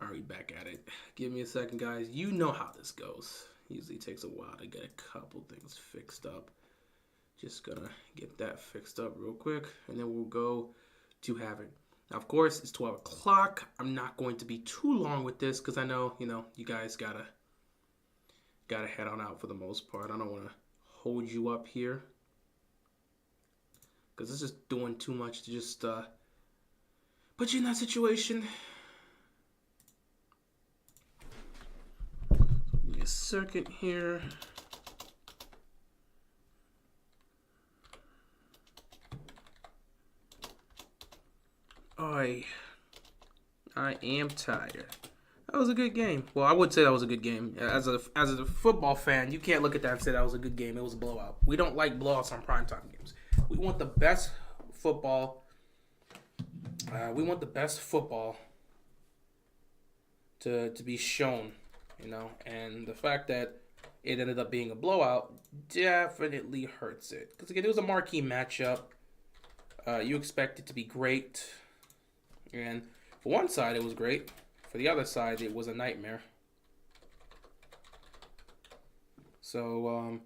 Are we back at it? Give me a second, guys. You know how this goes. Usually takes a while to get a couple things fixed up. Just gonna get that fixed up real quick, and then we'll go to having. Now, of course, it's 12 o'clock. I'm not going to be too long with this because I know, you guys gotta head on out for the most part. I don't want to hold you up here because it's just doing too much to just put you in that situation. Give me a second here. I am tired. That was a good game. Well, I would say that was a good game. As a football fan, you can't look at that and say that was a good game. It was a blowout. We don't like blowouts on primetime games. We want the best football. To be shown, and the fact that it ended up being a blowout definitely hurts it. Because again, it was a marquee matchup. You expect it to be great. And for one side, it was great. For the other side, it was a nightmare. So,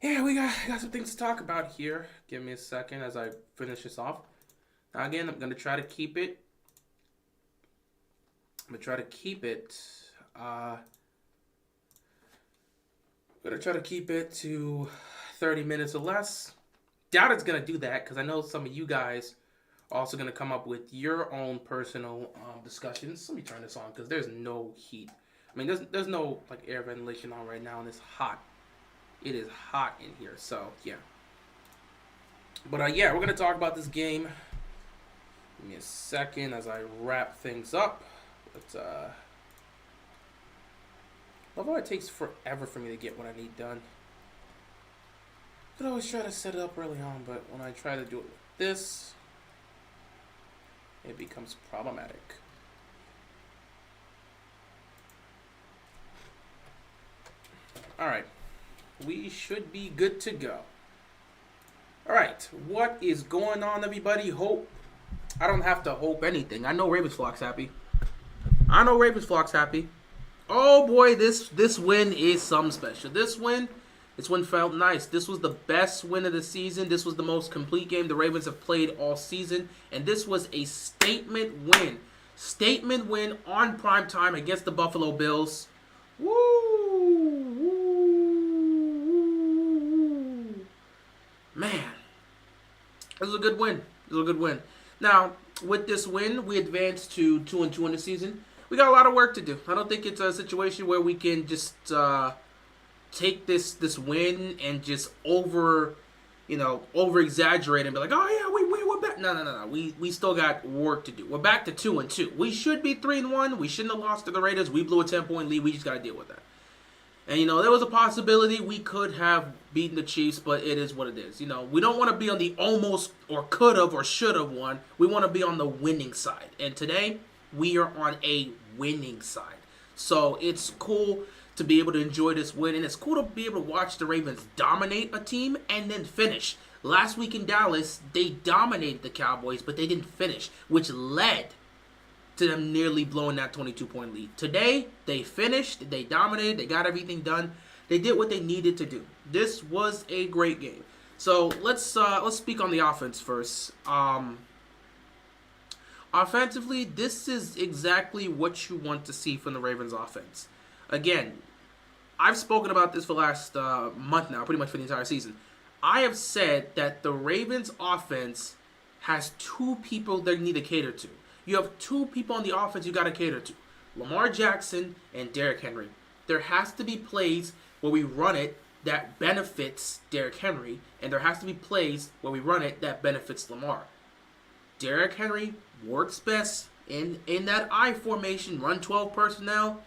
yeah, we got some things to talk about here. Give me a second as I finish this off. Now, again, I'm going to try to keep it. To 30 minutes or less. Doubt it's going to do that because I know some of you guys also going to come up with your own personal discussions. Let me turn this on because there's no heat. I mean, there's no air ventilation on right now, and it's hot. It is hot in here, so yeah. But yeah, we're going to talk about this game. Give me a second as I wrap things up. But although it takes forever for me to get what I need done. I could always try to set it up early on, but when I try to do it with this, it becomes problematic. Alright. We should be good to go. Alright. What is going on, everybody? Hope. I don't have to hope anything. I know Ravensflock's happy. Oh boy, this win is something special. This win felt nice. This was the best win of the season. This was the most complete game the Ravens have played all season. And this was a statement win. Statement win on primetime against the Buffalo Bills. Woo! Man. This was a good win. Now, with this win, we advanced to 2-2 in the season. We got a lot of work to do. I don't think it's a situation where we can just take this win and just over exaggerate and be like, oh yeah, we're back. No. We still got work to do. We're back to 2-2. We should be 3-1. We shouldn't have lost to the Raiders. We blew a 10-point lead. We just gotta deal with that. And there was a possibility we could have beaten the Chiefs, but it is what it is. We don't want to be on the almost or could have or should have won. We want to be on the winning side. And today we are on a winning side. So it's cool to be able to enjoy this win, and it's cool to be able to watch the Ravens dominate a team and then finish. Last week in Dallas, they dominated the Cowboys, but they didn't finish, which led to them nearly blowing that 22-point lead. Today, they finished, they dominated, they got everything done. They did what they needed to do. This was a great game. So let's speak on the offense first. Offensively, this is exactly what you want to see from the Ravens offense. Again, I've spoken about this for the last month now, pretty much for the entire season. I have said that the Ravens offense has two people they need to cater to. You have two people on the offense you got to cater to. Lamar Jackson and Derrick Henry. There has to be plays where we run it that benefits Derrick Henry, and there has to be plays where we run it that benefits Lamar. Derrick Henry works best in that I formation, run 12 personnel,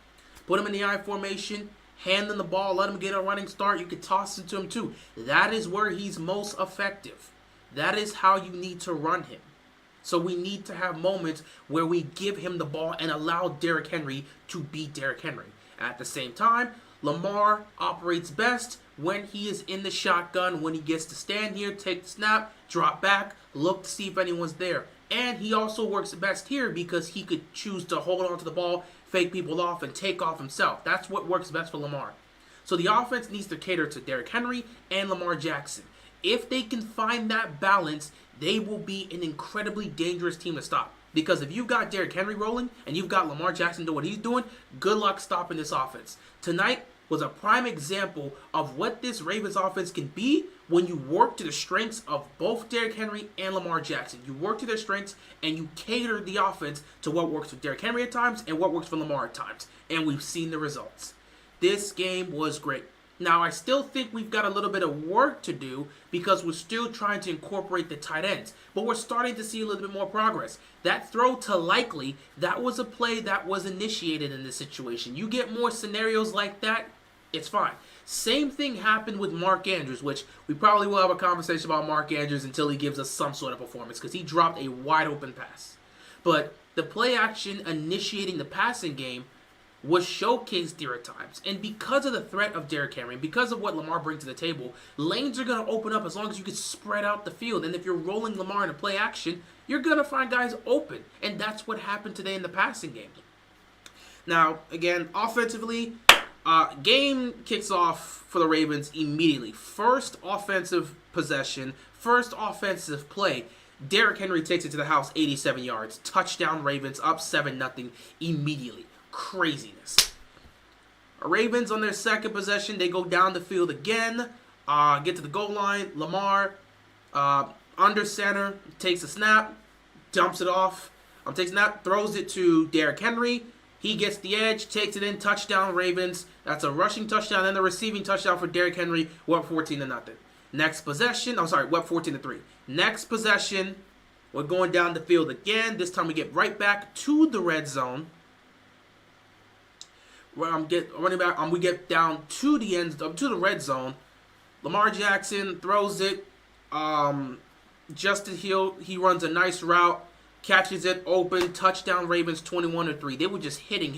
put him in the I formation, hand him the ball, let him get a running start. You can toss it to him too. That is where he's most effective. That is how you need to run him. So we need to have moments where we give him the ball and allow Derrick Henry to be Derrick Henry. At the same time, Lamar operates best when he is in the shotgun, when he gets to stand here, take the snap, drop back, look to see if anyone's there. And he also works best here because he could choose to hold on to the ball, fake people off, and take off himself. That's what works best for Lamar. So the offense needs to cater to Derrick Henry and Lamar Jackson. If they can find that balance, they will be an incredibly dangerous team to stop. Because if you've got Derrick Henry rolling and you've got Lamar Jackson doing what he's doing, good luck stopping this offense. Tonight was a prime example of what this Ravens offense can be when you work to the strengths of both Derrick Henry and Lamar Jackson. You work to their strengths and you cater the offense to what works for Derrick Henry at times and what works for Lamar at times. And we've seen the results. This game was great. Now, I still think we've got a little bit of work to do because we're still trying to incorporate the tight ends. But we're starting to see a little bit more progress. That throw to Likely, that was a play that was initiated in this situation. You get more scenarios like that, it's fine. Same thing happened with Mark Andrews, which we probably will have a conversation about Mark Andrews until he gives us some sort of performance because he dropped a wide open pass. But the play action initiating the passing game was showcased there at times. And because of the threat of Derrick Henry, because of what Lamar brings to the table, lanes are going to open up as long as you can spread out the field. And if you're rolling Lamar in a play action, you're going to find guys open. And that's what happened today in the passing game. Now, again, offensively, game kicks off for the Ravens immediately. First offensive possession, first offensive play. Derrick Henry takes it to the house, 87 yards. Touchdown Ravens, up 7-0 immediately. Craziness. Ravens on their second possession, they go down the field again, get to the goal line. Lamar under center, takes a snap, dumps it off, takes a snap, throws it to Derrick Henry. He gets the edge, takes it in, touchdown Ravens. That's a rushing touchdown and a receiving touchdown for Derrick Henry. We're up 14-0. Next possession, we're up 14-3. Next possession, we're going down the field again. This time we get right back to the red zone. Running back, we get down to the red zone. Lamar Jackson throws it. Justin Hill, he runs a nice route, catches it open, touchdown Ravens, 21-3. They were just hitting.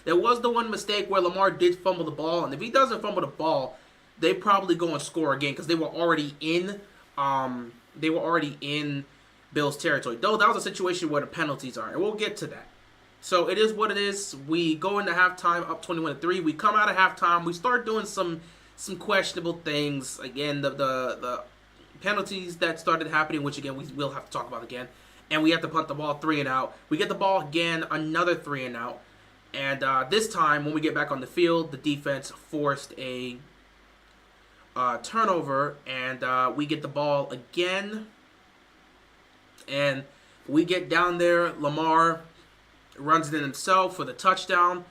There was the one mistake where Lamar did fumble the ball, and if he doesn't fumble the ball, they probably go and score again because they were already in Bills territory. Though that was a situation where the penalties are, and we'll get to that. So it is what it is. We go into halftime up 21-3. We come out of halftime. We start doing some questionable things. Again, the penalties that started happening, which again we will have to talk about again. And we have to punt the ball 3 and out. We get the ball again, another 3 and out. And this time, when we get back on the field, the defense forced a turnover, and we get the ball again. And we get down there. Lamar runs it in himself for the touchdown.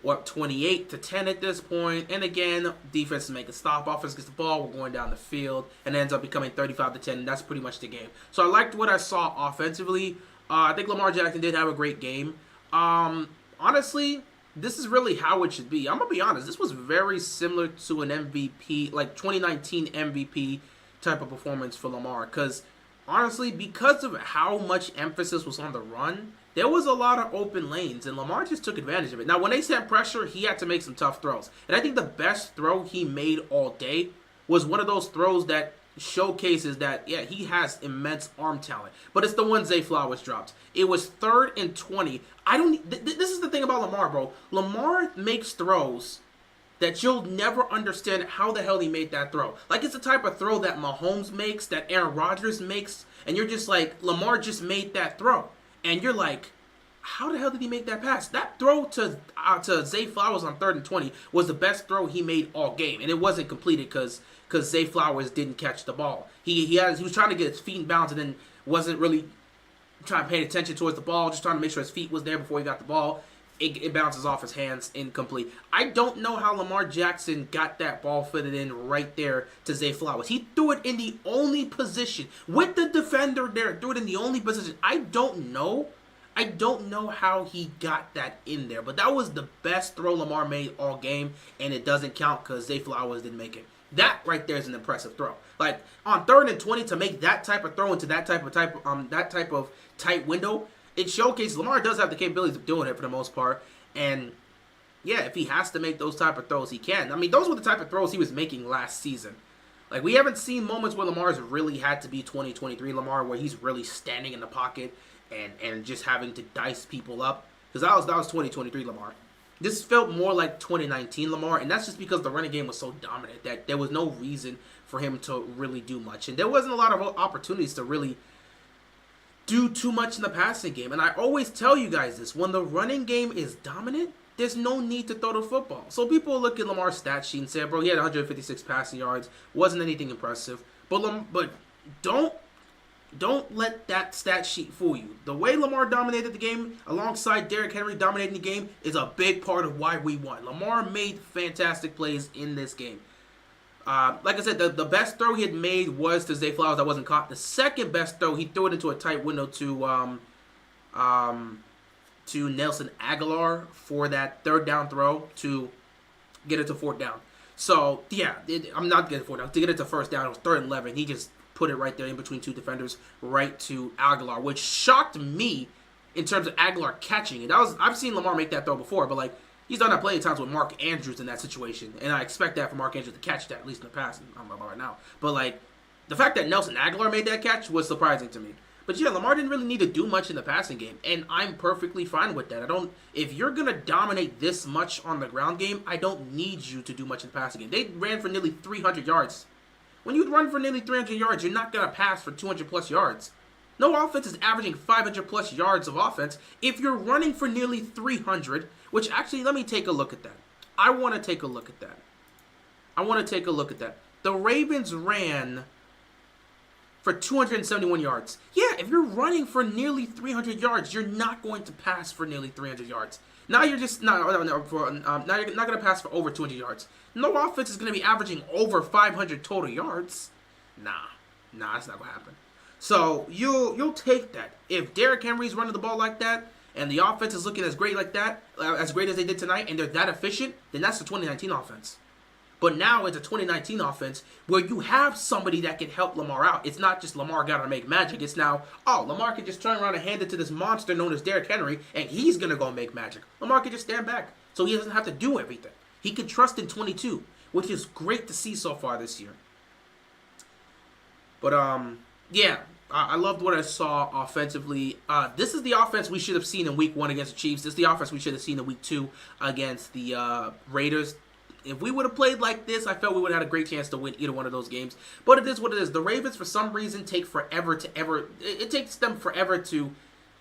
We're up 28-10 at this point. And again, defense is making a stop. Offense gets the ball. We're going down the field. And it ends up becoming 35-10. And that's pretty much the game. So I liked what I saw offensively. I think Lamar Jackson did have a great game. Honestly, this is really how it should be. I'm going to be honest. This was very similar to an MVP, like 2019 MVP type of performance for Lamar. Because, honestly, because of how much emphasis was on the run, there was a lot of open lanes, and Lamar just took advantage of it. Now, when they sent pressure, he had to make some tough throws. And I think the best throw he made all day was one of those throws that showcases that, yeah, he has immense arm talent. But it's the one Zay Flowers dropped. It was 3rd and 20. This is the thing about Lamar, bro. Lamar makes throws that you'll never understand how the hell he made that throw. Like, it's the type of throw that Mahomes makes, that Aaron Rodgers makes, and you're just like, Lamar just made that throw. And you're like, how the hell did he make that pass? That throw to Zay Flowers on 3rd and 20 was the best throw he made all game. And it wasn't completed because Zay Flowers didn't catch the ball. He was trying to get his feet in bounds and then wasn't really trying to pay attention towards the ball, just trying to make sure his feet was there before he got the ball. It bounces off his hands, incomplete. I don't know how Lamar Jackson got that ball fitted in right there to Zay Flowers. He threw it in the only position. With the defender there, threw it in the only position. I don't know how he got that in there. But that was the best throw Lamar made all game, and it doesn't count because Zay Flowers didn't make it. That right there is an impressive throw. Like, on 3rd and 20 to make that type of throw into that type of tight window, it showcases Lamar does have the capabilities of doing it for the most part. And, yeah, if he has to make those type of throws, he can. I mean, those were the type of throws he was making last season. Like, we haven't seen moments where Lamar's really had to be 2023 Lamar, where he's really standing in the pocket and just having to dice people up. because that was 2023 Lamar. This felt more like 2019 Lamar, and that's just because the running game was so dominant that there was no reason for him to really do much, and there wasn't a lot of opportunities to really do too much in the passing game. And I always tell you guys this: when the running game is dominant, there's no need to throw the football. So people look at Lamar's stat sheet and say, bro, he had 156 passing yards, wasn't anything impressive. But don't let that stat sheet fool you. The way Lamar dominated the game alongside Derrick Henry dominating the game is a big part of why we won. Lamar made fantastic plays in this game. Like I said, the best throw he had made was to Zay Flowers that wasn't caught. The second best throw, he threw it into a tight window to Nelson Aguilar for that third down throw to get it to fourth down. So, yeah, I'm not getting fourth down. To get it to first down, it was 3rd and 11. He just put it right there in between 2 defenders, right to Aguilar, which shocked me in terms of Aguilar catching it. I've seen Lamar make that throw before, but he's done that plenty of times with Mark Andrews in that situation, and I expect that for Mark Andrews to catch that, at least in the past. I don't know about right now. But, the fact that Nelson Aguilar made that catch was surprising to me. But, yeah, Lamar didn't really need to do much in the passing game, and I'm perfectly fine with that. If you're going to dominate this much on the ground game, I don't need you to do much in the passing game. They ran for nearly 300 yards. When you run for nearly 300 yards, you're not going to pass for 200-plus yards. No offense is averaging 500-plus yards of offense. If you're running for nearly 300, which actually, let me take a look at that. I want to take a look at that. The Ravens ran for 271 yards. Yeah, if you're running for nearly 300 yards, you're not going to pass for nearly 300 yards. Now you're just now you're not going to pass for over 200 yards. No offense is going to be averaging over 500 total yards. Nah, that's not going to happen. So you'll take that. If Derrick Henry's running the ball like that, and the offense is looking as great like that, as great as they did tonight, and they're that efficient, then that's the 2019 offense. But now it's a 2019 offense where you have somebody that can help Lamar out. It's not just Lamar got to make magic. It's now, Lamar can just turn around and hand it to this monster known as Derrick Henry, and he's going to go make magic. Lamar can just stand back, so he doesn't have to do everything. He can trust in 22, which is great to see so far this year. But, yeah, I loved what I saw offensively. This is the offense we should have seen in Week 1 against the Chiefs. This is the offense we should have seen in Week 2 against the Raiders. If we would have played like this, I felt we would have had a great chance to win either one of those games. But it is what it is. The Ravens, for some reason, take forever to ever... It takes them forever to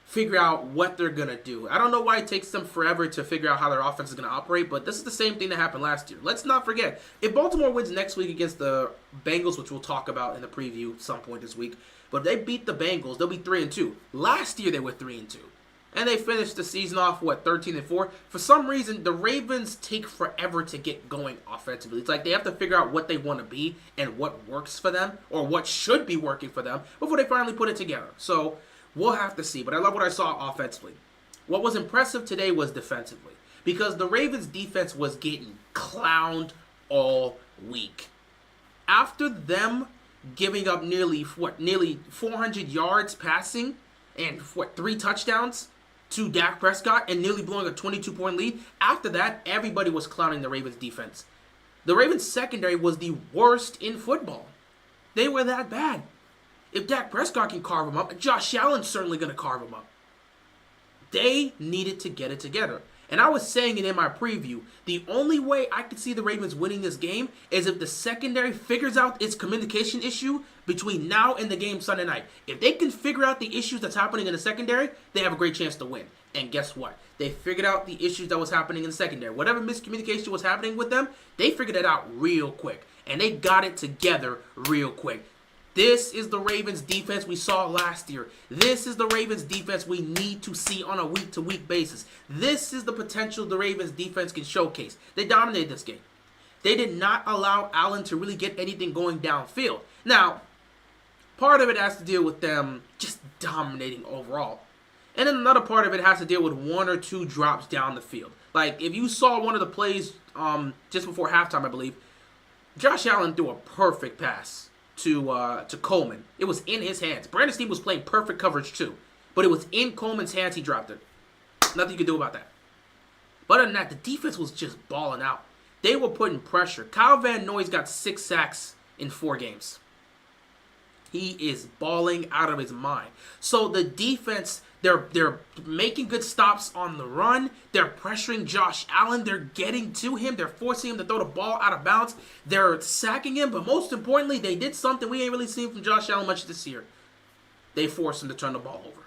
figure out what they're going to do. I don't know why it takes them forever to figure out how their offense is going to operate, but this is the same thing that happened last year. Let's not forget, if Baltimore wins next week against the Bengals, which we'll talk about in the preview some point this week, but if they beat the Bengals, they'll be 3-2. Last year, they were 3-2. And they finished the season off, 13-4? For some reason, the Ravens take forever to get going offensively. It's like they have to figure out what they want to be and what works for them, or what should be working for them, before they finally put it together. So, we'll have to see. But I love what I saw offensively. What was impressive today was defensively, because the Ravens' defense was getting clowned all week. After them giving up nearly 400 yards passing and 3 touchdowns to Dak Prescott and nearly blowing a 22-point lead, after that, everybody was clowning the Ravens' defense. The Ravens' secondary was the worst in football. They were that bad. If Dak Prescott can carve them up, Josh Allen's certainly going to carve them up. They needed to get it together. And I was saying it in my preview, the only way I could see the Ravens winning this game is if the secondary figures out its communication issue between now and the game Sunday night. If they can figure out the issues that's happening in the secondary, they have a great chance to win. And guess what? They figured out the issues that was happening in the secondary. Whatever miscommunication was happening with them, they figured it out real quick. And they got it together real quick. This is the Ravens defense we saw last year. This is the Ravens defense we need to see on a week-to-week basis. This is the potential the Ravens defense can showcase. They dominated this game. They did not allow Allen to really get anything going downfield. Now, part of it has to deal with them just dominating overall. And then another part of it has to deal with 1 or 2 drops down the field. Like, if you saw one of the plays just before halftime, I believe, Josh Allen threw a perfect pass to Coleman. It was in his hands. Brandon Steen was playing perfect coverage too, but it was in Coleman's hands. He dropped it. Nothing you could do about that. But other than that, the defense was just balling out. They were putting pressure. Kyle Van Noy's got 6 sacks in 4 games. He is balling out of his mind. So the defense They're making good stops on the run. They're pressuring Josh Allen. They're getting to him. They're forcing him to throw the ball out of bounds. They're sacking him. But most importantly, they did something we ain't really seen from Josh Allen much this year. They forced him to turn the ball over.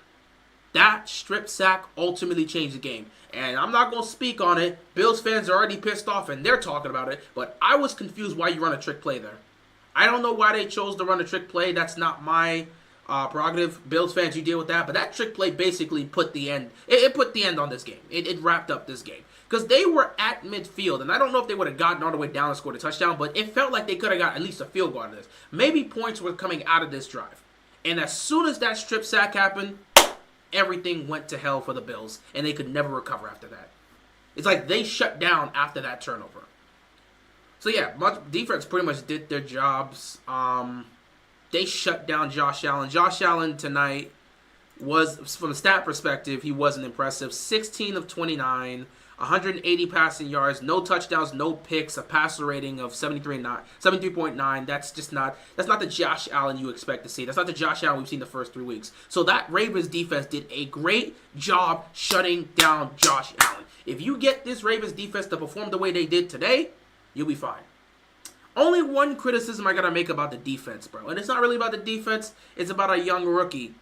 That strip sack ultimately changed the game. And I'm not going to speak on it. Bills fans are already pissed off and they're talking about it. But I was confused why you run a trick play there. I don't know why they chose to run a trick play. That's not my prerogative. Bills fans, you deal with that. But that trick play basically put the end. It put the end on this game. It wrapped up this game. Because they were at midfield. And I don't know if they would have gotten all the way down and scored a touchdown. But it felt like they could have got at least a field goal out of this. Maybe points were coming out of this drive. And as soon as that strip sack happened, everything went to hell for the Bills. And they could never recover after that. It's like they shut down after that turnover. So yeah, defense pretty much did their jobs. They shut down Josh Allen. Josh Allen tonight was, from a stat perspective, he wasn't impressive. 16 of 29, 180 passing yards, no touchdowns, no picks, a passer rating of 73.9. That's not the Josh Allen you expect to see. That's not the Josh Allen we've seen the first 3 weeks. So that Ravens defense did a great job shutting down Josh Allen. If you get this Ravens defense to perform the way they did today, you'll be fine. Only one criticism I gotta make about the defense, bro. And it's not really about the defense. It's about a young rookie.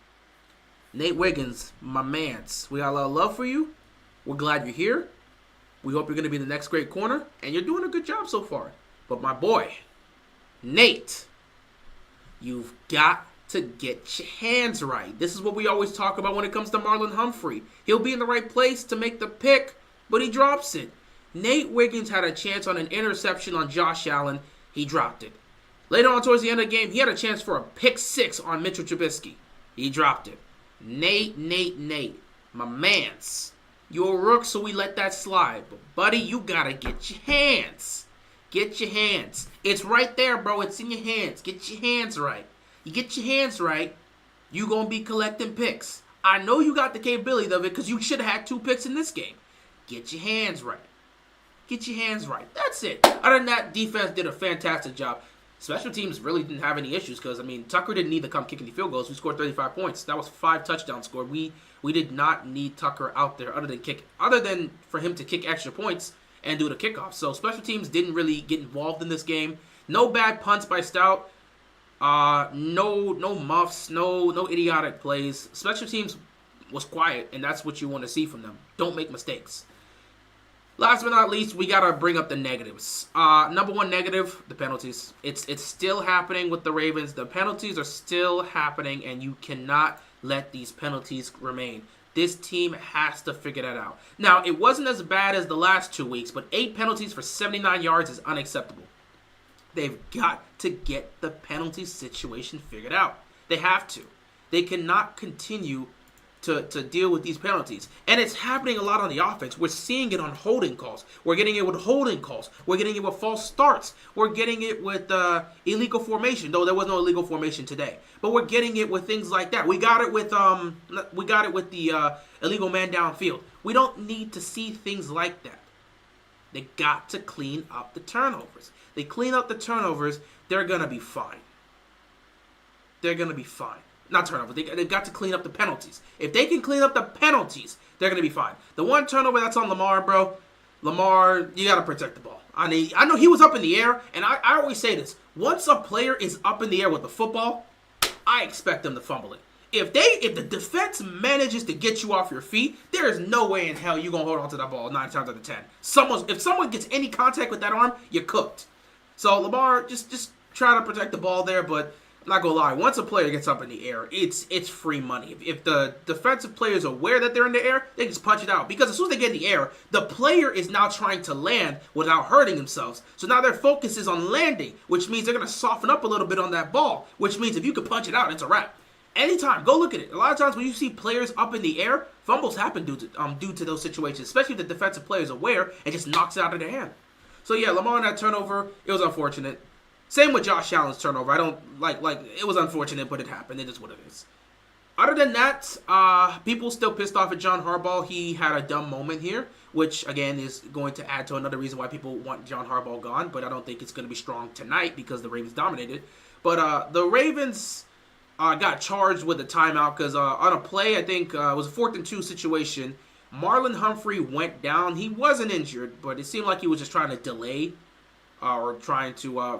Nate Wiggins, my mans. We got a lot of love for you. We're glad you're here. We hope you're gonna be the next great corner. And you're doing a good job so far. But my boy, Nate, you've got to get your hands right. This is what we always talk about when it comes to Marlon Humphrey. He'll be in the right place to make the pick, but he drops it. Nate Wiggins had a chance on an interception on Josh Allen. He dropped it. Later on towards the end of the game, he had a chance for a pick 6 on Mitchell Trubisky. He dropped it. Nate, my mans. You're a rook, so we let that slide. But, buddy, you got to get your hands. Get your hands. It's right there, bro. It's in your hands. Get your hands right. You get your hands right, you going to be collecting picks. I know you got the capability of it because you should have had 2 picks in this game. Get your hands right. Get your hands right. That's it. Other than that, defense did a fantastic job. Special teams really didn't have any issues because, Tucker didn't need to come kicking the field goals. We scored 35 points. That was 5 touchdowns scored. We did not need Tucker out there other than for him to kick extra points and do the kickoff. So special teams didn't really get involved in this game. No bad punts by Stout. No muffs. No idiotic plays. Special teams was quiet, and that's what you want to see from them. Don't make mistakes. Last but not least, we got to bring up the negatives. Number one negative, the penalties. It's still happening with the Ravens. The penalties are still happening, and you cannot let these penalties remain. This team has to figure that out. Now, it wasn't as bad as the last 2 weeks, but 8 penalties for 79 yards is unacceptable. They've got to get the penalty situation figured out. They have to. They cannot continue to deal with these penalties. And it's happening a lot on the offense. We're seeing it on holding calls. We're getting it with holding calls. We're getting it with false starts. We're getting it with illegal formation, though there was no illegal formation today. But we're getting it with things like that. We got it with the illegal man downfield. We don't need to see things like that. They got to clean up the turnovers. They clean up the turnovers, they're going to be fine. They're going to be fine. Not turnovers. They've got to clean up the penalties. If they can clean up the penalties, they're going to be fine. The one turnover that's on Lamar, bro, Lamar, you got to protect the ball. I know he was up in the air, and I always say this. Once a player is up in the air with the football, I expect them to fumble it. If the defense manages to get you off your feet, there is no way in hell you're going to hold on to that ball 9 times out of 10. If someone gets any contact with that arm, you're cooked. So Lamar, just try to protect the ball there, but I'm not going to lie. Once a player gets up in the air, it's free money. If the defensive player is aware that they're in the air, they just punch it out. Because as soon as they get in the air, the player is now trying to land without hurting themselves. So now their focus is on landing, which means they're going to soften up a little bit on that ball, which means if you can punch it out, it's a wrap. Anytime, go look at it. A lot of times when you see players up in the air, fumbles happen due to those situations, especially if the defensive player is aware and just knocks it out of their hand. So yeah, Lamar on that turnover, it was unfortunate. Same with Josh Allen's turnover. I don't like it was unfortunate, but it happened. It is what it is. Other than that, people still pissed off at John Harbaugh. He had a dumb moment here, which again is going to add to another reason why people want John Harbaugh gone. But I don't think it's going to be strong tonight because the Ravens dominated. But the Ravens, got charged with a timeout because on a play, I think it was a 4th and 2 situation. Marlon Humphrey went down. He wasn't injured, but it seemed like he was just trying to delay or trying to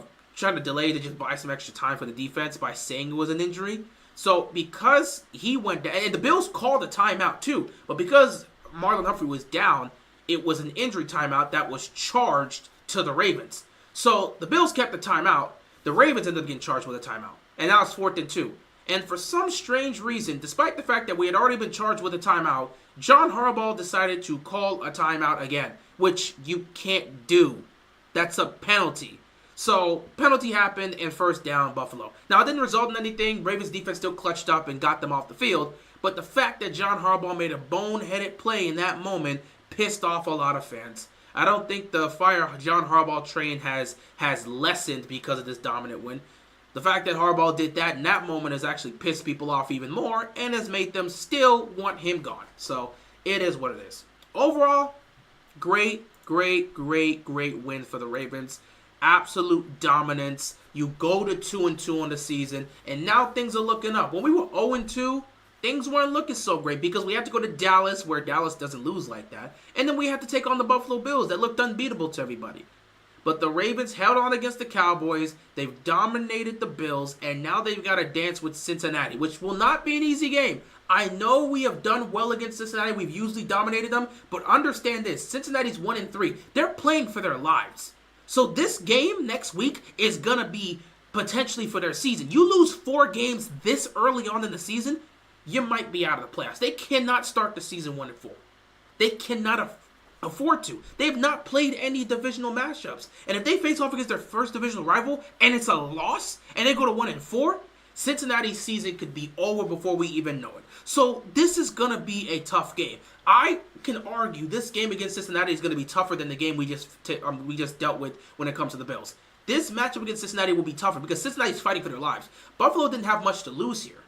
delay to just buy some extra time for the defense by saying it was an injury. So because he went down, and the Bills called a timeout too, but because Marlon Humphrey was down, it was an injury timeout that was charged to the Ravens. So the Bills kept the timeout. The Ravens ended up getting charged with a timeout. And now it's 4th and 2. And for some strange reason, despite the fact that we had already been charged with a timeout, John Harbaugh decided to call a timeout again, which you can't do. That's a penalty. So, penalty happened and first down, Buffalo. Now, it didn't result in anything. Ravens defense still clutched up and got them off the field. But the fact that John Harbaugh made a boneheaded play in that moment pissed off a lot of fans. I don't think the fire John Harbaugh train has lessened because of this dominant win. The fact that Harbaugh did that in that moment has actually pissed people off even more and has made them still want him gone. So, it is what it is. Overall, great win for the Ravens. Absolute dominance. You go to 2-2 on the season, and now things are looking up. When we were 0-2, things weren't looking so great because we had to go to Dallas, where Dallas doesn't lose like that, and then we had to take on the Buffalo Bills that looked unbeatable to everybody. But the Ravens held on against the Cowboys. They've dominated the Bills, and now they've got to dance with Cincinnati, which will not be an easy game. I know we have done well against Cincinnati. We've usually dominated them, but understand this. Cincinnati's 1-3. They're playing for their lives. So this game next week is going to be potentially for their season. You lose 4 games this early on in the season, you might be out of the playoffs. They cannot start the season 1-4. They cannot afford to. They have not played any divisional matchups. And if they face off against their first divisional rival and it's a loss and they go to 1-4, Cincinnati's season could be over before we even know it. So this is going to be a tough game. I can argue this game against Cincinnati is going to be tougher than the game we just dealt with when it comes to the Bills. This matchup against Cincinnati will be tougher because Cincinnati is fighting for their lives. Buffalo didn't have much to lose here.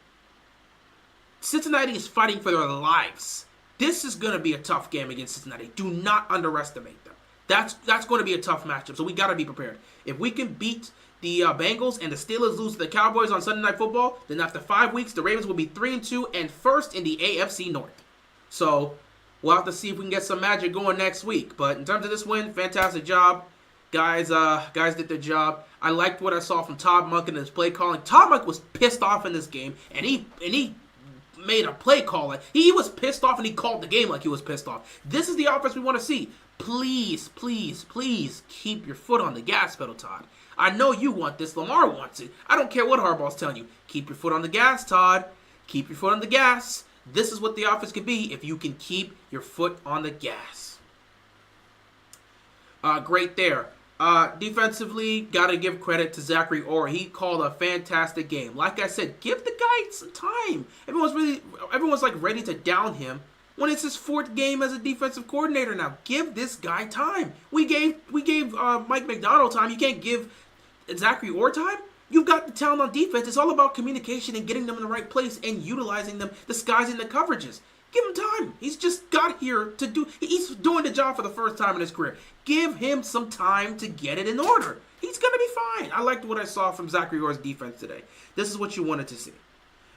Cincinnati is fighting for their lives. This is going to be a tough game against Cincinnati. Do not underestimate them. That's going to be a tough matchup, so we got to be prepared. If we can beat the Bengals and the Steelers lose to the Cowboys on Sunday Night Football, then after 5 weeks, the Ravens will be 3-2 and first in the AFC North. So we'll have to see if we can get some magic going next week. But in terms of this win, fantastic job. Guys did their job. I liked what I saw from Todd Monk in his play calling. Todd Monk was pissed off in this game, and he made a play call. He was pissed off, and he called the game like he was pissed off. This is the offense we want to see. Please keep your foot on the gas pedal, Todd. I know you want this. Lamar wants it. I don't care what Harbaugh's telling you. Keep your foot on the gas, Todd. Keep your foot on the gas. This is what the offense can be if you can keep your foot on the gas. Great there. Defensively, got to give credit to Zachary Orr. He called a fantastic game. Like I said, give the guy some time. Everyone's like ready to down him when it's his 4th game as a defensive coordinator now. Give this guy time. We gave Mike McDonald time. You can't give Zachary Orr time. You've got the talent on defense. It's all about communication and getting them in the right place and utilizing them, disguising the coverages. Give him time. He's just got here to do. He's doing the job for the first time in his career. Give him some time to get it in order. He's going to be fine. I liked what I saw from Zachary Orr's defense today. This is what you wanted to see.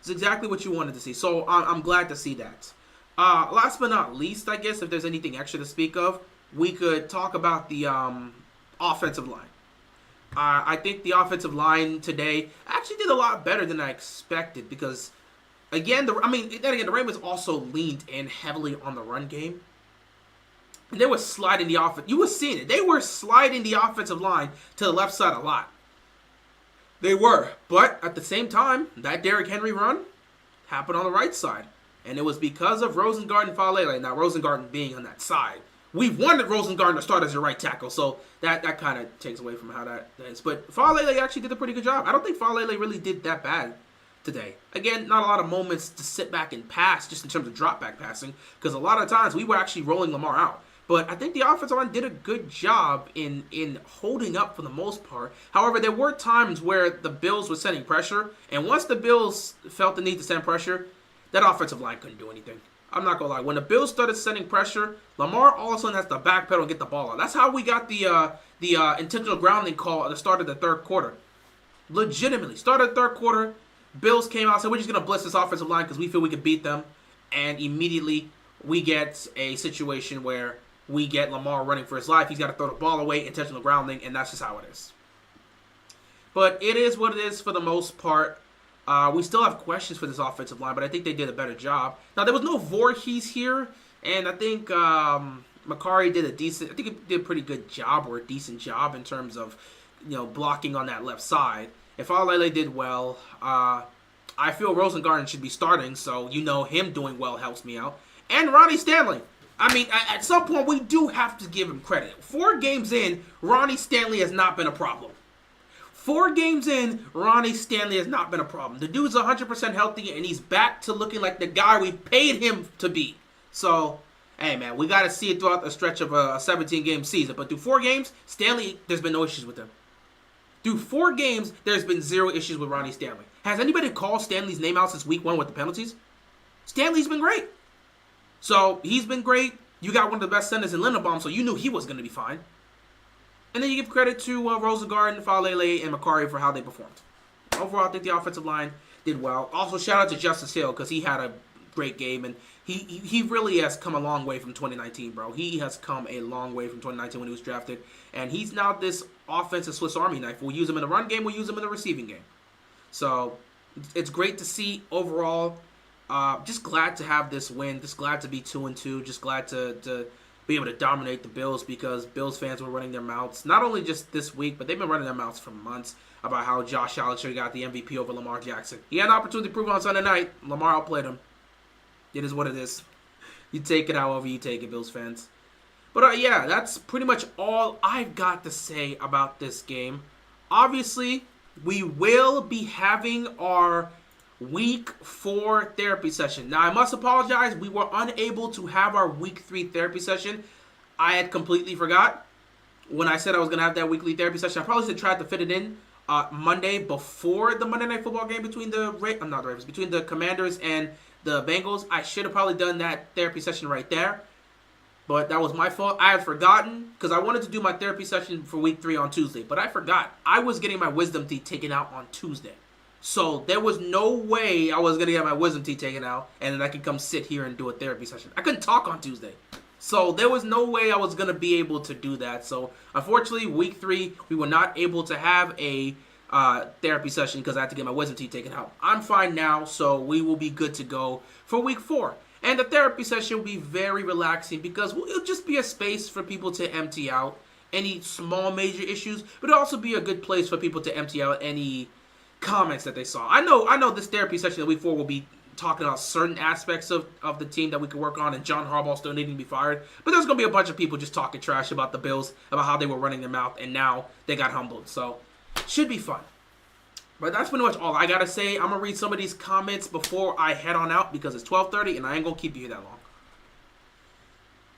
It's exactly what you wanted to see. So I'm glad to see that. Last but not least, I guess, if there's anything extra to speak of, we could talk about the offensive line. I think the offensive line today actually did a lot better than I expected because, again, the Ravens also leaned in heavily on the run game. They were sliding the offense. You were seeing it. They were sliding the offensive line to the left side a lot. They were. But at the same time, that Derrick Henry run happened on the right side. And it was because of Rosengard and Faalele. Now, Rosengard being on that side. We've wanted Rosengard to start as your right tackle, so that kind of takes away from how that is. But Faalele actually did a pretty good job. I don't think Faalele really did that bad today. Again, not a lot of moments to sit back and pass, just in terms of drop back passing, because a lot of times we were actually rolling Lamar out. But I think the offensive line did a good job in holding up for the most part. However, there were times where the Bills were sending pressure, and once the Bills felt the need to send pressure, that offensive line couldn't do anything. I'm not going to lie. When the Bills started sending pressure, Lamar all of a sudden has to backpedal and get the ball out. That's how we got the intentional grounding call at the start of the third quarter. Legitimately. Started the third quarter, Bills came out and said, we're just going to blitz this offensive line because we feel we can beat them. And immediately we get a situation where we get Lamar running for his life. He's got to throw the ball away, intentional grounding, and that's just how it is. But it is what it is for the most part. We still have questions for this offensive line, but I think they did a better job. Now, there was no Voorhees here, and I think Makari did a pretty good job or a decent job in terms of, blocking on that left side. If Alele did well, I feel Rosengarten should be starting, so him doing well helps me out. And Ronnie Stanley. I mean, at some point, we do have to give him credit. 4 games in, Ronnie Stanley has not been a problem. 4 games in, Ronnie Stanley has not been a problem. The dude's 100% healthy, and he's back to looking like the guy we paid him to be. So, hey, man, we got to see it throughout the stretch of a 17-game season. But through 4 games, Stanley, there's been no issues with him. Through 4 games, there's been 0 issues with Ronnie Stanley. Has anybody called Stanley's name out since week 1 with the penalties? Stanley's been great. So, he's been great. You got one of the best centers in Lindenbaum, so you knew he was going to be fine. And then you give credit to Rosengarten, Falele, and Makari for how they performed. Overall, I think the offensive line did well. Also, shout out to Justice Hill because he had a great game, and he really has come a long way from 2019, bro. He has come a long way from 2019 when he was drafted, and he's now this offensive Swiss Army knife. We'll use him in the run game. We'll use him in the receiving game. So it's great to see overall. Just glad to have this win. Just glad to be 2-2. Just glad to be able to dominate the Bills because Bills fans were running their mouths, not only just this week, but they've been running their mouths for months about how Josh Allen should have got the MVP over Lamar Jackson. He had an opportunity to prove it on Sunday night. Lamar outplayed him. It is what it is. You take it however you take it, Bills fans. But yeah, that's pretty much all I've got to say about this game. Obviously, we will be having our Week 4 therapy session. Now, I must apologize. We were unable to have our Week 3 therapy session. I had completely forgot when I said I was going to have that weekly therapy session. I probably should have tried to fit it in Monday before the Monday Night Football game between between the Commanders and the Bengals. I should have probably done that therapy session right there. But that was my fault. I had forgotten because I wanted to do my therapy session for Week 3 on Tuesday. But I forgot. I was getting my wisdom teeth taken out on Tuesday. So there was no way I was going to get my wisdom teeth taken out and then I could come sit here and do a therapy session. I couldn't talk on Tuesday. So there was no way I was going to be able to do that. So unfortunately, Week 3, we were not able to have a therapy session because I had to get my wisdom teeth taken out. I'm fine now, so we will be good to go for Week 4. And the therapy session will be very relaxing because it'll just be a space for people to empty out any small major issues, but it'll also be a good place for people to empty out any comments that they saw. I know this therapy session in Week 4 will be talking about certain aspects of the team that we could work on and John Harbaugh still needing to be fired. But there's going to be a bunch of people just talking trash about the Bills, about how they were running their mouth, and now they got humbled. So, should be fun. But that's pretty much all I got to say. I'm going to read some of these comments before I head on out because it's 12:30 and I ain't going to keep you here that long.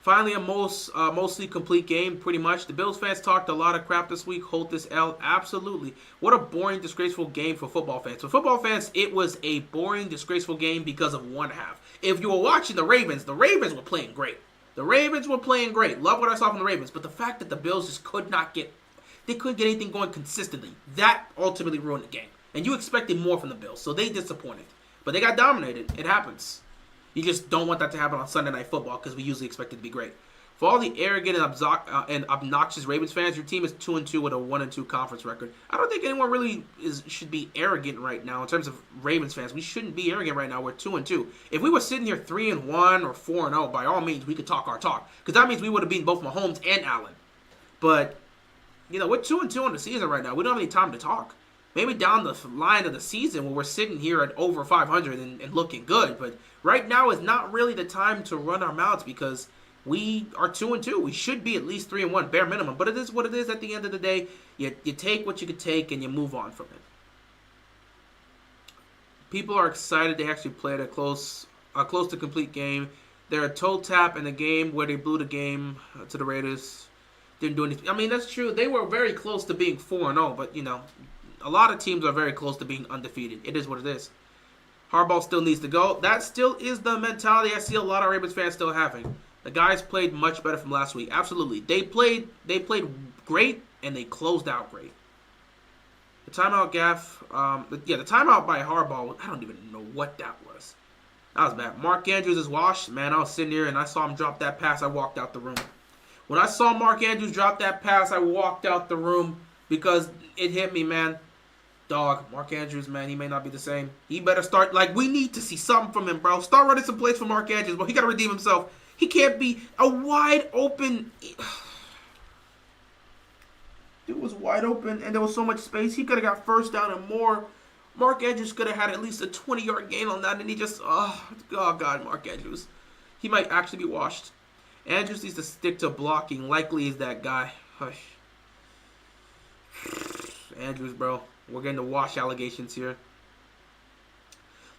Finally, a mostly complete game, pretty much. The Bills fans talked a lot of crap this week. Hold this L. Absolutely. What a boring, disgraceful game for football fans. For football fans, it was a boring, disgraceful game because of one half. If you were watching the Ravens were playing great. The Ravens were playing great. Love what I saw from the Ravens. But the fact that the Bills just couldn't get anything going consistently, that ultimately ruined the game. And you expected more from the Bills, so they disappointed. But they got dominated. It happens. You just don't want that to happen on Sunday Night Football because we usually expect it to be great. For all the arrogant and obnoxious Ravens fans, your team is 2-2 with a 1-2 conference record. I don't think anyone really should be arrogant right now in terms of Ravens fans. We shouldn't be arrogant right now. We're 2-2. If we were sitting here 3-1 or 4-0, by all means, we could talk our talk because that means we would have beaten both Mahomes and Allen. But we're 2-2 on the season right now. We don't have any time to talk. Maybe down the line of the season when we're sitting here at over 500 and looking good. But right now is not really the time to run our mouths because we are 2-2. We should be at least 3-1, bare minimum. But it is what it is at the end of the day. You take what you could take and you move on from it. People are excited they actually played a close to complete game. They're a toe tap in the game where they blew the game to the Raiders. Didn't do anything. I mean, that's true. They were very close to being 4-0, but a lot of teams are very close to being undefeated. It is what it is. Harbaugh still needs to go. That still is the mentality I see a lot of Ravens fans still having. The guys played much better from last week. Absolutely. They played great, and they closed out great. They timeout gaff. The timeout by Harbaugh. I don't even know what that was. That was bad. Mark Andrews is washed. Man, I was sitting there and I saw him drop that pass. I walked out the room. When I saw Mark Andrews drop that pass, I walked out the room because it hit me, man. Dog, Mark Andrews, man, he may not be the same. He better start, we need to see something from him, bro. Start running some plays for Mark Andrews, but he got to redeem himself. He can't be a wide open. Dude was wide open, and there was so much space. He could have got first down and more. Mark Andrews could have had at least a 20-yard gain on that, and he just, oh, God, Mark Andrews. He might actually be washed. Andrews needs to stick to blocking. Likely is that guy. Hush. Andrews, bro. We're getting the wash allegations here.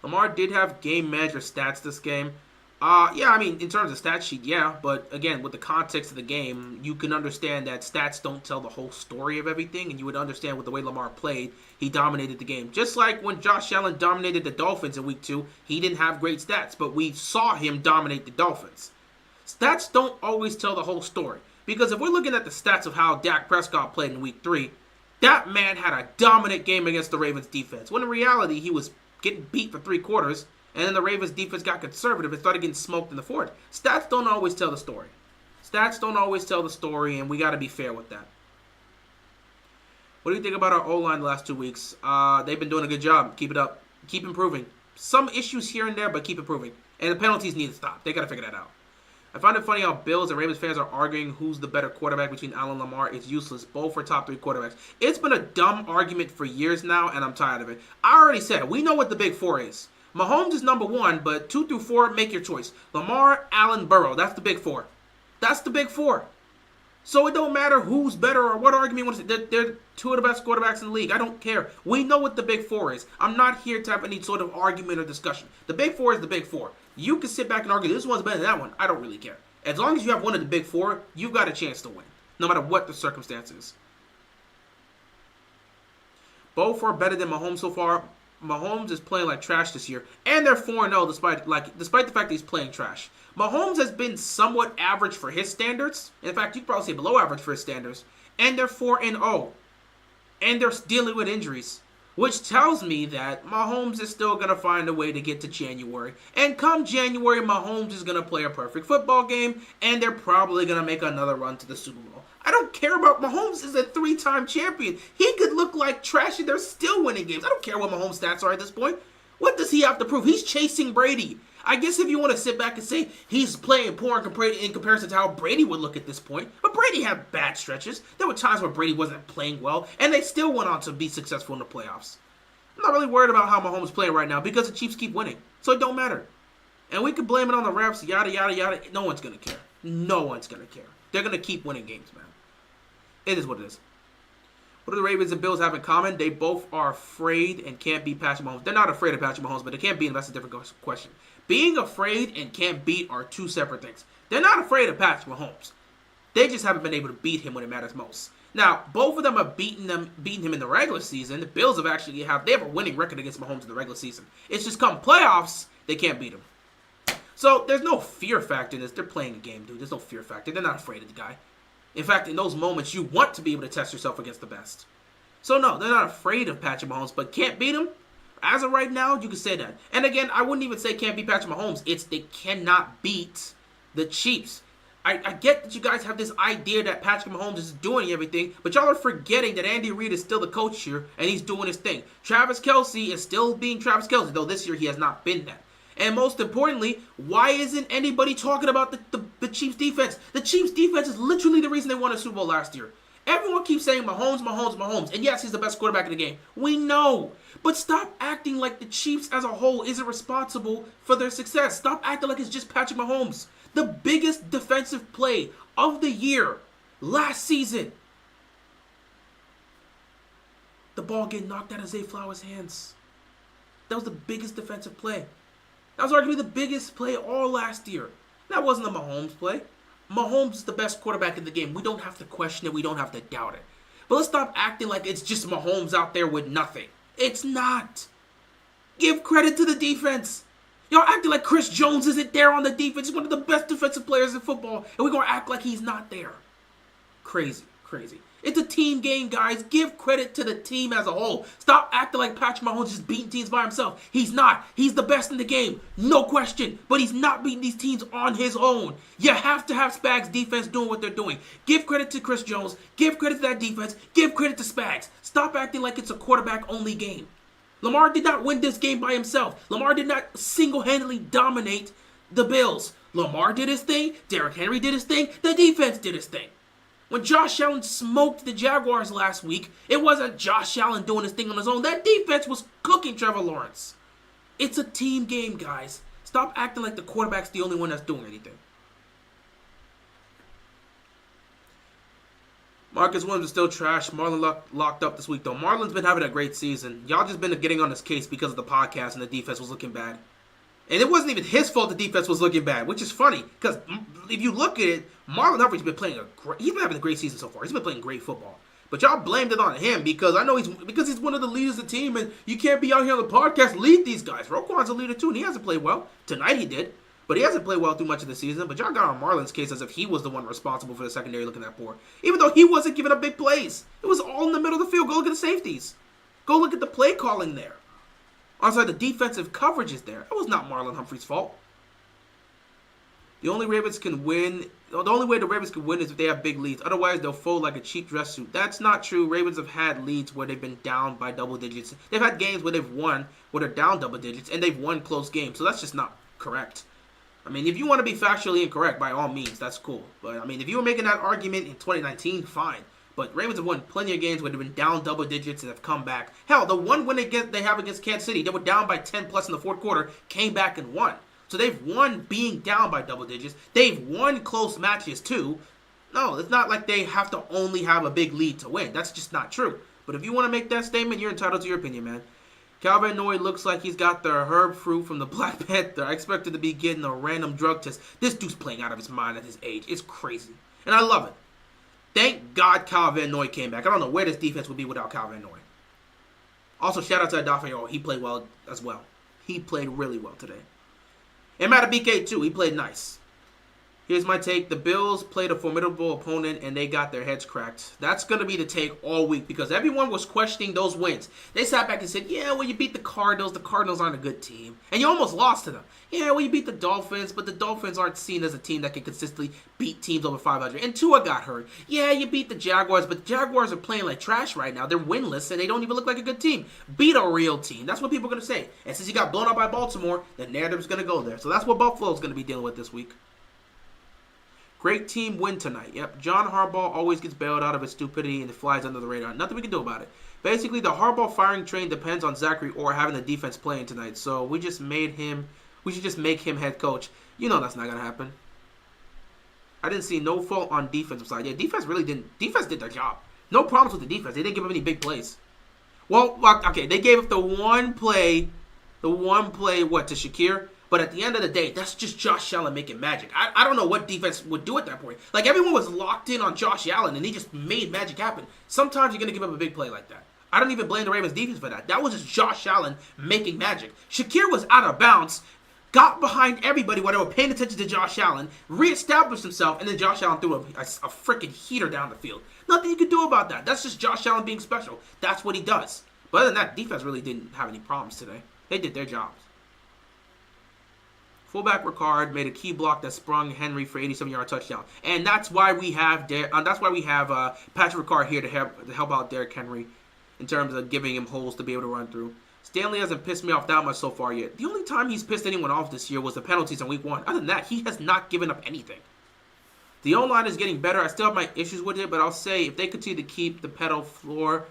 Lamar did have game manager stats this game. Yeah, I mean, in terms of stat sheet, yeah. But, again, with the context of the game, you can understand that stats don't tell the whole story of everything. And you would understand with the way Lamar played, he dominated the game. Just like when Josh Allen dominated the Dolphins in Week 2, he didn't have great stats. But we saw him dominate the Dolphins. Stats don't always tell the whole story. Because if we're looking at the stats of how Dak Prescott played in Week 3, that man had a dominant game against the Ravens defense. When in reality, he was getting beat for 3 quarters, and then the Ravens defense got conservative and started getting smoked in the fourth. Stats don't always tell the story. Stats don't always tell the story, and we got to be fair with that. What do you think about our O-line the last 2 weeks? They've been doing a good job. Keep it up. Keep improving. Some issues here and there, but keep improving. And the penalties need to stop. They got to figure that out. I find it funny how Bills and Ravens fans are arguing who's the better quarterback between Allen and Lamar. It's useless. Both are top 3 quarterbacks. It's been a dumb argument for years now, and I'm tired of it. I already said it. We know what the big 4 is. Mahomes is number 1, but 2 through 4, make your choice. Lamar, Allen, Burrow. That's the big 4. That's the big 4. So it don't matter who's better or what argument you want to say. They're 2 of the best quarterbacks in the league. I don't care. We know what the big 4 is. I'm not here to have any sort of argument or discussion. The big 4 is the big 4. You can sit back and argue, this one's better than that one. I don't really care. As long as you have one of the big 4, you've got a chance to win, no matter what the circumstances. Both are better than Mahomes so far. Mahomes is playing like trash this year, and they're 4-0 despite the fact that he's playing trash. Mahomes has been somewhat average for his standards. In fact, you could probably say below average for his standards, and they're 4-0, and they're dealing with injuries. Which tells me that Mahomes is still going to find a way to get to January. And come January, Mahomes is going to play a perfect football game. And they're probably going to make another run to the Super Bowl. I don't care about Mahomes is a 3-time champion. He could look like trash and they're still winning games. I don't care what Mahomes' stats are at this point. What does he have to prove? He's chasing Brady. I guess if you want to sit back and say he's playing poor in comparison to how Brady would look at this point. But Brady had bad stretches. There were times where Brady wasn't playing well, and they still went on to be successful in the playoffs. I'm not really worried about how Mahomes is playing right now because the Chiefs keep winning. So it don't matter. And we could blame it on the refs, yada, yada, yada. No one's going to care. No one's going to care. They're going to keep winning games, man. It is what it is. What do the Ravens and Bills have in common? They both are afraid and can't beat Patrick Mahomes. They're not afraid of Patrick Mahomes, but they can't beat him. That's a different question. Being afraid and can't beat are 2 separate things. They're not afraid of Patrick Mahomes. They just haven't been able to beat him when it matters most. Now, both of them have beaten him in the regular season. The Bills have they have a winning record against Mahomes in the regular season. It's just come playoffs, they can't beat him. So there's no fear factor in this. They're playing a game, dude. There's no fear factor. They're not afraid of the guy. In fact, in those moments, you want to be able to test yourself against the best. So no, they're not afraid of Patrick Mahomes, but can't beat him. As of right now, you can say that. And again, I wouldn't even say can't beat Patrick Mahomes. It's they cannot beat the Chiefs. I get that you guys have this idea that Patrick Mahomes is doing everything, but y'all are forgetting that Andy Reid is still the coach here, and he's doing his thing. Travis Kelce is still being Travis Kelce, though this year he has not been that. And most importantly, why isn't anybody talking about the Chiefs' defense? The Chiefs' defense is literally the reason they won a Super Bowl last year. Everyone keeps saying Mahomes, Mahomes, Mahomes. And yes, he's the best quarterback in the game. We know. But stop acting like the Chiefs as a whole isn't responsible for their success. Stop acting like it's just Patrick Mahomes. The biggest defensive play of the year last season. The ball getting knocked out of Zay Flowers' hands. That was the biggest defensive play. That was arguably the biggest play all last year. That wasn't a Mahomes play. Mahomes is the best quarterback in the game. We don't have to question it. We don't have to doubt it. But let's stop acting like it's just Mahomes out there with nothing. It's not. Give credit to the defense. Y'all acting like Chris Jones isn't there on the defense. He's one of the best defensive players in football. And we're going to act like he's not there. Crazy, crazy. It's a team game, guys. Give credit to the team as a whole. Stop acting like Patrick Mahomes just beating teams by himself. He's not. He's the best in the game. No question. But he's not beating these teams on his own. You have to have Spags' defense doing what they're doing. Give credit to Chris Jones. Give credit to that defense. Give credit to Spags. Stop acting like it's a quarterback-only game. Lamar did not win this game by himself. Lamar did not single-handedly dominate the Bills. Lamar did his thing. Derrick Henry did his thing. The defense did his thing. When Josh Allen smoked the Jaguars last week, it wasn't Josh Allen doing his thing on his own. That defense was cooking Trevor Lawrence. It's a team game, guys. Stop acting like the quarterback's the only one that's doing anything. Marcus Williams is still trash. Marlon locked up this week, though. Marlon's been having a great season. Y'all just been getting on his case because of the podcast and the defense was looking bad. And it wasn't even his fault the defense was looking bad, which is funny. Because if you look at it, Marlon Humphrey's been playing he's been having a great season so far. He's been playing great football. But y'all blamed it on him because I know he's one of the leaders of the team, and you can't be out here on the podcast lead these guys. Roquan's a leader too, and he hasn't played well. Tonight he did. But he hasn't played well through much of the season. But y'all got on Marlon's case as if he was the one responsible for the secondary looking that poor. Even though he wasn't giving up big plays. It was all in the middle of the field. Go look at the safeties. Go look at the play calling there. Also, the defensive coverage is there. That was not Marlon Humphrey's fault. The only way the Ravens can win is if they have big leads. Otherwise, they'll fold like a cheap dress suit. That's not true. Ravens have had leads where they've been down by double digits. They've had games where they've won where they're down double digits, and they've won close games. So that's just not correct. I mean, if you want to be factually incorrect, by all means, that's cool. But, I mean, if you were making that argument in 2019, fine. But Ravens have won plenty of games where they've been down double digits and have come back. Hell, the one win they have against Kansas City, they were down by 10 plus in the fourth quarter, came back and won. So they've won being down by double digits. They've won close matches too. No, it's not like they have to only have a big lead to win. That's just not true. But if you want to make that statement, you're entitled to your opinion, man. Calvin Noy looks like he's got the herb fruit from the Black Panther. I expected to be getting a random drug test. This dude's playing out of his mind at his age. It's crazy. And I love it. Thank God Calvin Noy came back. I don't know where this defense would be without Calvin Noy. Also, shout out to Adafio. He played well as well. He played really well today. And Matabike, too. He played nice. Here's my take. The Bills played a formidable opponent, and they got their heads cracked. That's going to be the take all week because everyone was questioning those wins. They sat back and said, yeah, well, you beat the Cardinals. The Cardinals aren't a good team. And you almost lost to them. Yeah, well, you beat the Dolphins, but the Dolphins aren't seen as a team that can consistently beat teams over 500. And Tua got hurt. Yeah, you beat the Jaguars, but the Jaguars are playing like trash right now. They're winless, and they don't even look like a good team. Beat a real team. That's what people are going to say. And since you got blown out by Baltimore, the narrative's going to go there. So that's what Buffalo's going to be dealing with this week. Great team win tonight. Yep, John Harbaugh always gets bailed out of his stupidity and it flies under the radar. Nothing we can do about it. Basically, the Harbaugh firing train depends on Zachary Orr having the defense playing tonight. So we should just make him head coach. You know that's not gonna happen. I didn't see no fault on defensive side. Yeah, defense did their job. No problems with the defense. They didn't give up any big plays. Well, okay, they gave up the one play, to Shakir. But at the end of the day, that's just Josh Allen making magic. I don't know what defense would do at that point. Like, everyone was locked in on Josh Allen, and he just made magic happen. Sometimes you're going to give up a big play like that. I don't even blame the Ravens defense for that. That was just Josh Allen making magic. Shakir was out of bounds, got behind everybody while they were paying attention to Josh Allen, reestablished himself, and then Josh Allen threw a freaking heater down the field. Nothing you can do about that. That's just Josh Allen being special. That's what he does. But other than that, defense really didn't have any problems today. They did their jobs. Fullback Ricard made a key block that sprung Henry for 87-yard touchdown, and that's why we have Patrick Ricard here to help out Derrick Henry in terms of giving him holes to be able to run through. Stanley hasn't pissed me off that much so far yet. The only time he's pissed anyone off this year was the penalties in Week 1. Other than that, he has not given up anything. The O-line is getting better. I still have my issues with it, but I'll say if they continue to keep the pedal floored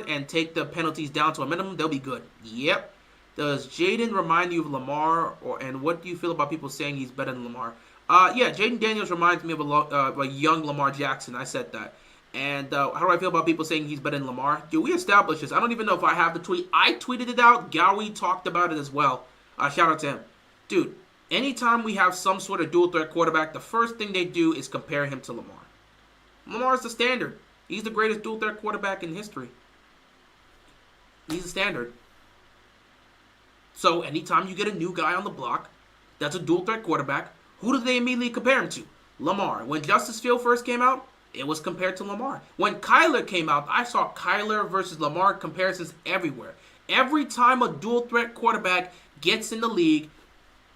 and take the penalties down to a minimum, they'll be good. Yep. Does Jaden remind you of Lamar, and what do you feel about people saying he's better than Lamar? Yeah, Jaden Daniels reminds me of a young Lamar Jackson. I said that. And how do I feel about people saying he's better than Lamar? Dude, we established this. I don't even know if I have the tweet. I tweeted it out. Gowie talked about it as well. Shout out to him. Dude, anytime we have some sort of dual threat quarterback, the first thing they do is compare him to Lamar. Lamar's the standard. He's the greatest dual threat quarterback in history. He's the standard. So anytime you get a new guy on the block that's a dual threat quarterback, who do they immediately compare him to? Lamar. When Justice Field first came out, It was compared to Lamar. When Kyler came out, I saw Kyler versus Lamar comparisons everywhere. Every time a dual threat quarterback gets in the league,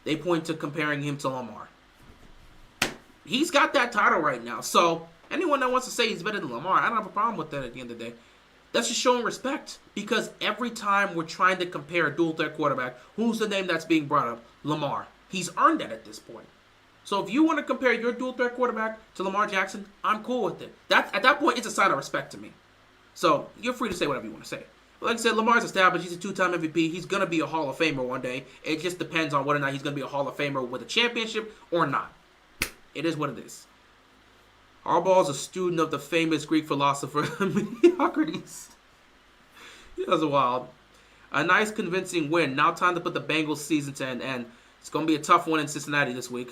they point to comparing him to Lamar. He's got that title right now. So anyone that wants to say he's better than Lamar, I don't have a problem with that at the end of the day. That's just showing respect, because every time we're trying to compare a dual threat quarterback, who's the name that's being brought up? Lamar. He's earned that at this point. So if you want to compare your dual threat quarterback to Lamar Jackson, I'm cool with it. At that point, it's a sign of respect to me. So you're free to say whatever you want to say. But like I said, Lamar's established. He's a 2-time MVP. He's going to be a Hall of Famer one day. It just depends on whether or not he's going to be a Hall of Famer with a championship or not. It is what it is. Harbaugh is a student of the famous Greek philosopher Mediocrities. That's wild. A nice convincing win. Now time to put the Bengals season to an end. It's going to be a tough one in Cincinnati this week.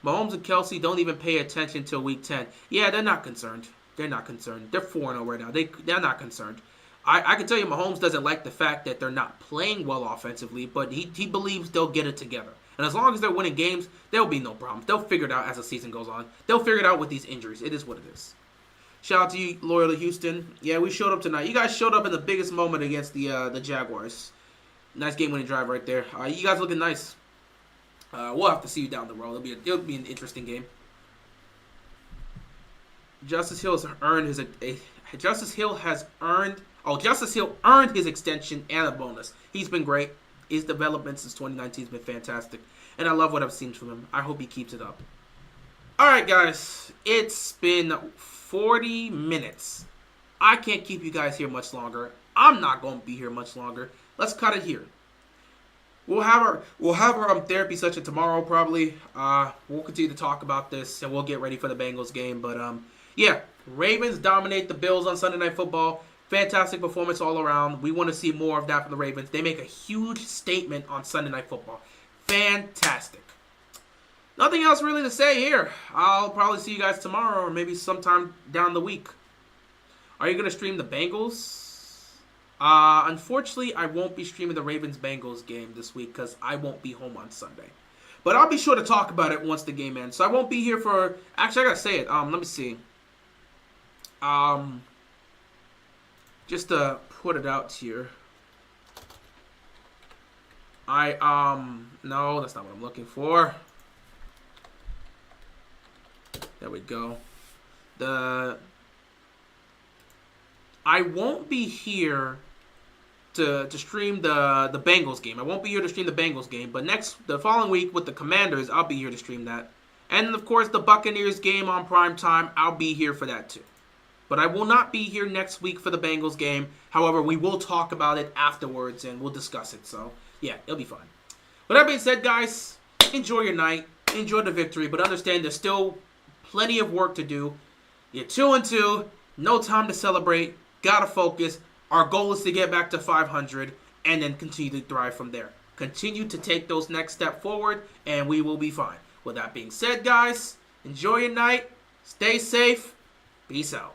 Mahomes and Kelsey don't even pay attention till week 10. Yeah, they're not concerned. They're not concerned. They're 4-0 right now. They're not concerned. I can tell you Mahomes doesn't like the fact that they're not playing well offensively, but he believes they'll get it together. And as long as they're winning games, there'll be no problems. They'll figure it out as the season goes on. They'll figure it out with these injuries. It is what it is. Shout out to you, loyal to Houston. Yeah, we showed up tonight. You guys showed up in the biggest moment against the Jaguars. Nice game-winning drive right there. You guys looking nice. We'll have to see you down the road. It'll be an interesting game. Justice Hill earned his extension and a bonus. He's been great. His development since 2019 has been fantastic, and I love what I've seen from him. I hope he keeps it up. All right, guys, it's been 40 minutes. I can't keep you guys here much longer. I'm not going to be here much longer. Let's cut it here. We'll have our therapy session tomorrow probably. We'll continue to talk about this, and we'll get ready for the Bengals game. But yeah, Ravens dominate the Bills on Sunday Night Football. Fantastic performance all around. We want to see more of that from the Ravens. They make a huge statement on Sunday Night Football. Fantastic. Nothing else really to say here. I'll probably see you guys tomorrow or maybe sometime down the week. Are you going to stream the Bengals? Unfortunately, I won't be streaming the Ravens-Bengals game this week because I won't be home on Sunday. But I'll be sure to talk about it once the game ends. So I won't be here for... Actually, I got to say it. Let me see. Just to put it out here. No, that's not what I'm looking for. There we go. I won't be here to stream the Bengals game. I won't be here to stream the Bengals game, but the following week with the Commanders, I'll be here to stream that. And of course, the Buccaneers game on prime time, I'll be here for that too. But I will not be here next week for the Bengals game. However, we will talk about it afterwards and we'll discuss it. So, yeah, it'll be fun. With that being said, guys, enjoy your night. Enjoy the victory. But understand there's still plenty of work to do. You're 2-2. No time to celebrate. Gotta focus. Our goal is to get back to 500 and then continue to thrive from there. Continue to take those next steps forward and we will be fine. With that being said, guys, enjoy your night. Stay safe. Peace out.